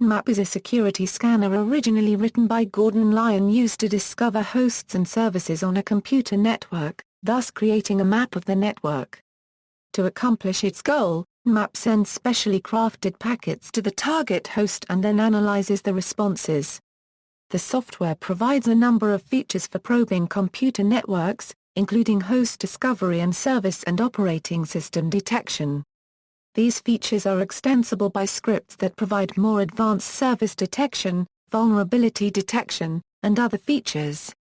Nmap is a security scanner originally written by Gordon Lyon used to discover hosts and services on a computer network, thus creating a map of the network. To accomplish its goal, Nmap sends specially crafted packets to the target host and then analyzes the responses. The software provides a number of features for probing computer networks, including host discovery and service and operating system detection. These features are extensible by scripts that provide more advanced service detection, vulnerability detection, and other features.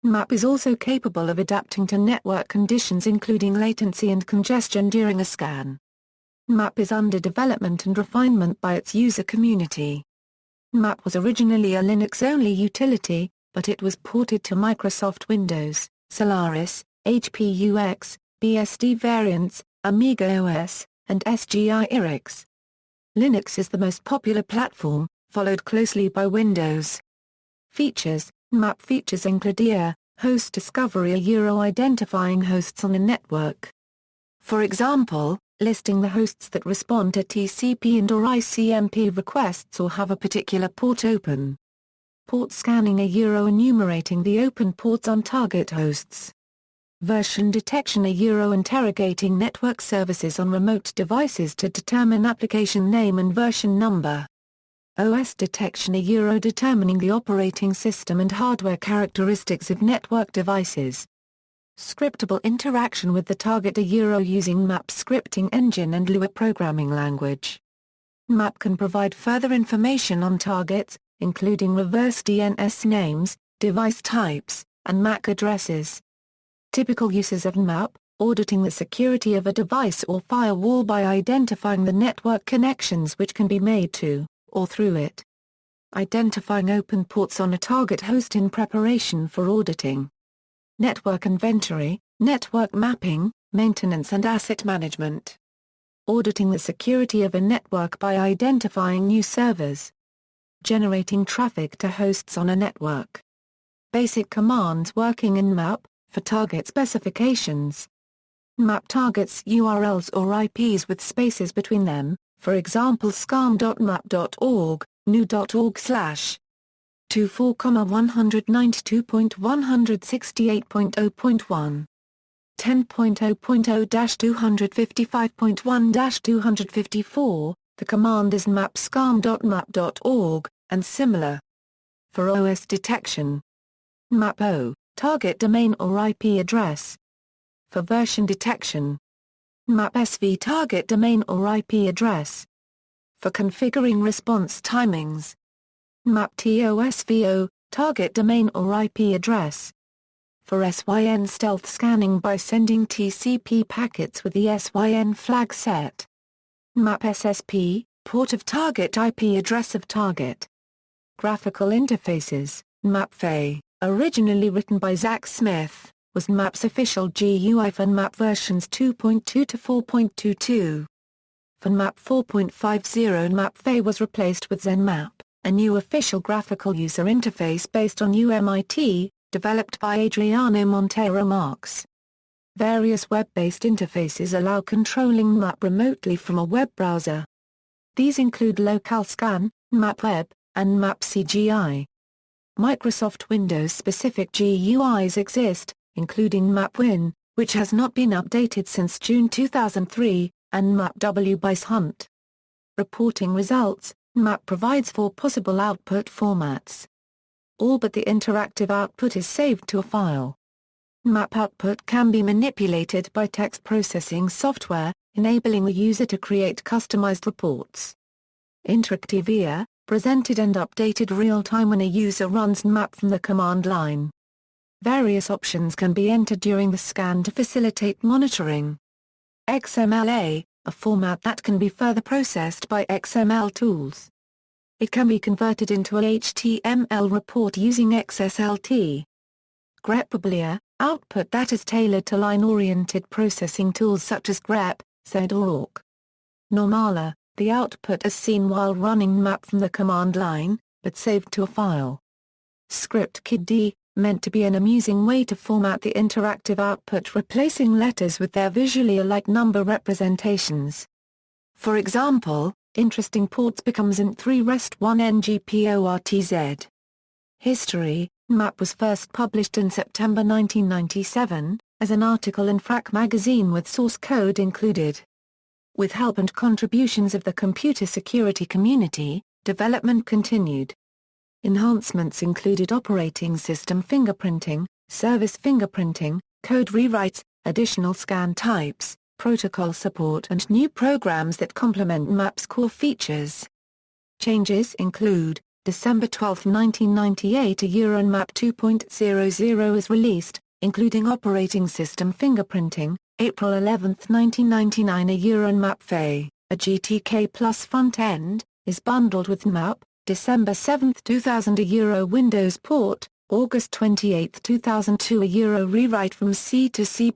Nmap is also capable of adapting to network conditions including latency and congestion during a scan. Nmap is under development and refinement by its user community. Nmap was originally a Linux-only utility, but it was ported to Microsoft Windows, Solaris, HP UX, BSD variants, Amiga OS, and SGI IRIX. Linux is the most popular platform, followed closely by Windows. Features: Nmap features include host discovery, identifying hosts on a network. For example, listing the hosts that respond to TCP and/or ICMP requests or have a particular port open. Port scanning, enumerating the open ports on target hosts. Version detection, interrogating network services on remote devices to determine application name and version number. OS detection, determining the operating system and hardware characteristics of network devices. Scriptable interaction with the target, using Nmap scripting engine and Lua programming language. Nmap can provide further information on targets, including reverse DNS names, device types, and MAC addresses. Typical uses of Nmap: auditing the security of a device or firewall by identifying the network connections which can be made to, or through it. Identifying open ports on a target host in preparation for auditing. Network inventory, network mapping, maintenance and asset management. Auditing the security of a network by identifying new servers. Generating traffic to hosts on a network. Basic commands working in Nmap, for target specifications. Nmap targets URLs or IPs with spaces between them, for example scam.nmap.org, new.org/. 24,192.168.0.1. 10.0.0-255.1-254, the command is nmap scam.nmap.org, and similar. For OS detection. Nmap O, target domain or IP address. For version detection. Nmap SV, target domain or IP address. For configuring response timings. Nmap TOSVO, target domain or IP address. For SYN stealth scanning by sending TCP packets with the SYN flag set. Nmap SSP, port of target, IP address of target. Graphical interfaces. Nmap FE, originally written by Zach Smith, was Nmap's official GUI for Nmap versions 2.2 to 4.22. For Nmap 4.50, Nmap FE was replaced with Nmap, a new official graphical user interface based on UMIT, developed by Adriano Montero Marx. Various web-based interfaces allow controlling Nmap remotely from a web browser. These include LocalScan, Nmap Web, and Nmap CGI. Microsoft Windows-specific GUIs exist, including Nmap Win, which has not been updated since June 2003, and Nmap W by Hunt. Reporting results. Nmap provides 4 possible output formats. All but the interactive output is saved to a file. Nmap output can be manipulated by text processing software, enabling the user to create customized reports. Interactive presented and updated real-time when a user runs Nmap from the command line. Various options can be entered during the scan to facilitate monitoring. XMLA, a format that can be further processed by XML tools. It can be converted into a HTML report using XSLT. grep, output that is tailored to line-oriented processing tools such as grep, sed or awk. Normala, the output is seen while running Nmap from the command line, but saved to a file. Script-kid, meant to be an amusing way to format the interactive output, replacing letters with their visually alike number representations. For example, Interesting ports becomes int3 rest 1 ngportz. History. Nmap was first published in September 1997, as an article in Phrack magazine with source code included. With help and contributions of the computer security community, development continued. Enhancements included operating system fingerprinting, service fingerprinting, code rewrites, additional scan types, protocol support and new programs that complement Nmap's core features. Changes include: December 12, 1998 Nmap 2.00 is released, including operating system fingerprinting. April 11, 1999 Nmap FE, a GTK Plus front-end, is bundled with Nmap. December 7, 2000 Windows port. August 28, 2002 rewrite from C to C++.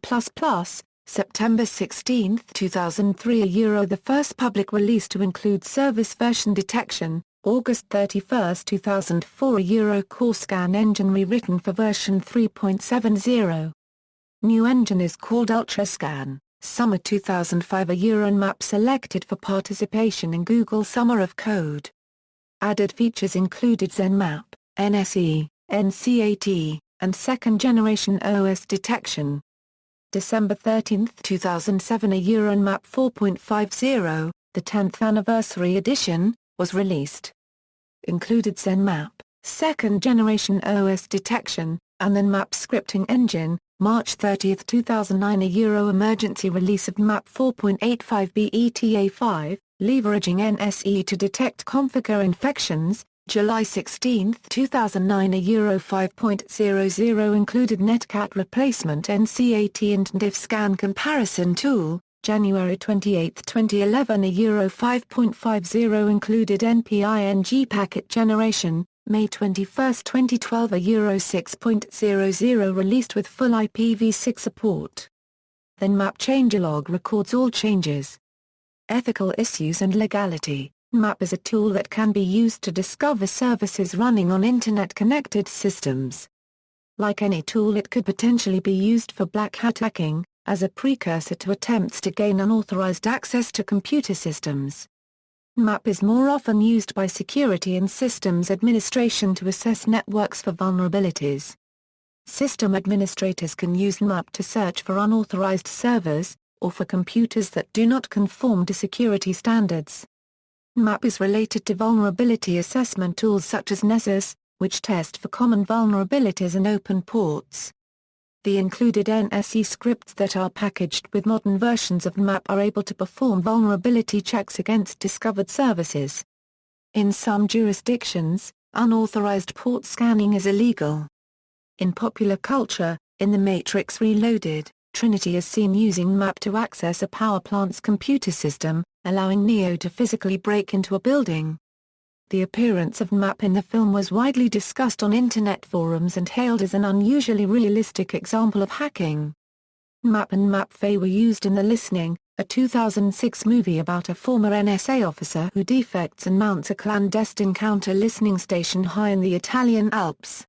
September 16, 2003 the first public release to include service version detection. August 31, 2004 core scan engine rewritten for version 3.70. New engine is called UltraScan. Summer 2005 Nmap selected for participation in Google Summer of Code. Added features included Nmap, NSE, NCAT, and second-generation OS detection. December 13, 2007 Nmap 4.50, the 10th anniversary edition, was released. Included Nmap, second-generation OS detection, and the Nmap scripting engine. March 30, 2009 emergency release of Nmap 4.85 BETA5, leveraging NSE to detect configure infections. July 16, 2009 5.00 included Netcat replacement NCAT and diff scan comparison tool. January 28, 2011 5.50 included NPING packet generation. May 21, 2012 6.00 released with full IPv6 support. The Nmap changelog records all changes. Ethical issues and legality. Nmap is a tool that can be used to discover services running on Internet-connected systems. Like any tool, it could potentially be used for black hat hacking, as a precursor to attempts to gain unauthorized access to computer systems. Nmap is more often used by security and systems administration to assess networks for vulnerabilities. System administrators can use Nmap to search for unauthorized servers, or for computers that do not conform to security standards. Nmap is related to vulnerability assessment tools such as Nessus, which test for common vulnerabilities and open ports. The included NSE scripts that are packaged with modern versions of Nmap are able to perform vulnerability checks against discovered services. In some jurisdictions, unauthorized port scanning is illegal. In popular culture, in The Matrix Reloaded, Trinity is seen using Nmap to access a power plant's computer system, allowing Neo to physically break into a building. The appearance of Nmap in the film was widely discussed on Internet forums and hailed as an unusually realistic example of hacking. Nmap and Nmap FE were used in The Listening, a 2006 movie about a former NSA officer who defects and mounts a clandestine counter-listening station high in the Italian Alps.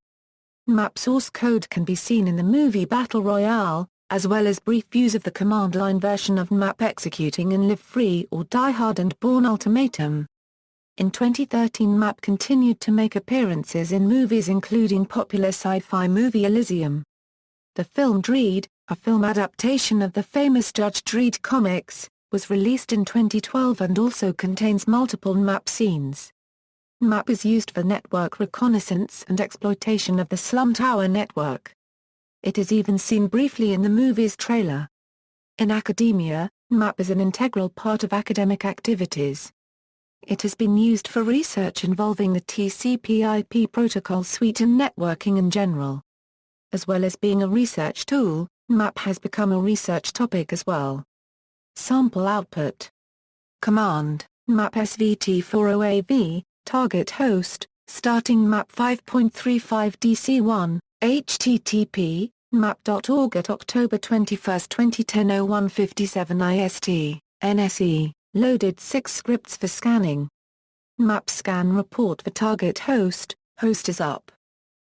Nmap source code can be seen in the movie Battle Royale, as well as brief views of the command-line version of Nmap executing in Live Free or Die Hard and Bourne Ultimatum. In 2013 Nmap continued to make appearances in movies including popular sci-fi movie Elysium. The film Dredd, a film adaptation of the famous Judge Dredd comics, was released in 2012 and also contains multiple Nmap scenes. Nmap is used for network reconnaissance and exploitation of the Slum Tower network. It is even seen briefly in the movie's trailer. In academia, Nmap is an integral part of academic activities. It has been used for research involving the TCP/IP protocol suite and networking in general. As well as being a research tool, Nmap has become a research topic as well. Sample output. Command, Nmap svt40av, target host, starting Nmap 5.35 DC1, http, nmap.org at October 21, 2010 0157 IST, NSE. Loaded 6 scripts for scanning. Nmap scan report for target host, host is up.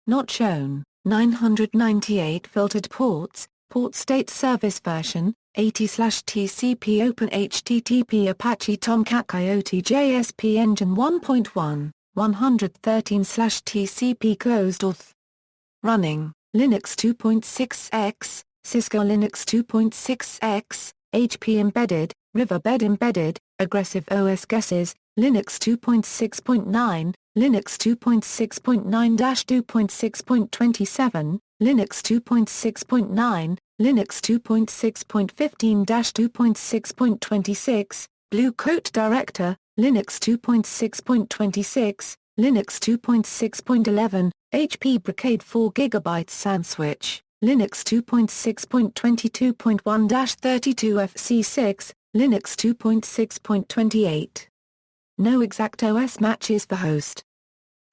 Not shown, 998 filtered ports, port state service version, 80/TCP Open HTTP Apache Tomcat Coyote JSP Engine 1.1, 113/TCP Closed Auth. Running, Linux 2.6x, Cisco Linux 2.6x, HP Embedded, Riverbed Embedded, Aggressive OS Guesses, Linux 2.6.9, Linux 2.6.9-2.6.27, Linux 2.6.9, Linux 2.6.15-2.6.26, Blue Coat Director, Linux 2.6.26, Linux 2.6.11, HP Brocade 4GB SAN-switch, Linux 2.6.22.1-32FC6, Linux 2.6.28. No exact OS matches for host.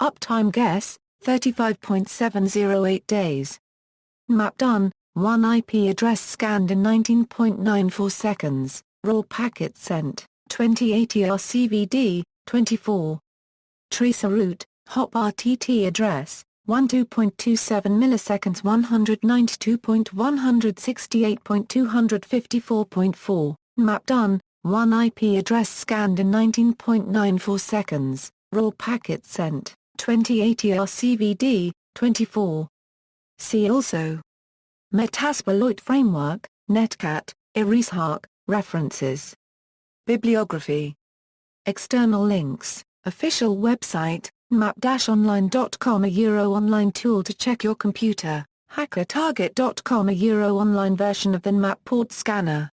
Uptime guess, 35.708 days. Nmap done, 1 IP address scanned in 19.94 seconds, raw packet sent, 2080 RCVD, 24. Tracer route, hop RTT address, 12.27 milliseconds 192.168.254.4, Nmap done, 1 IP address scanned in 19.94 seconds, raw packet sent, 2080 RCVD, 24. See also: Metasploit Framework, Netcat, Irishark, References. Bibliography. External links, Official website, nmap-online.com, a online tool to check your computer, hackertarget.com, a online version of the Nmap port scanner.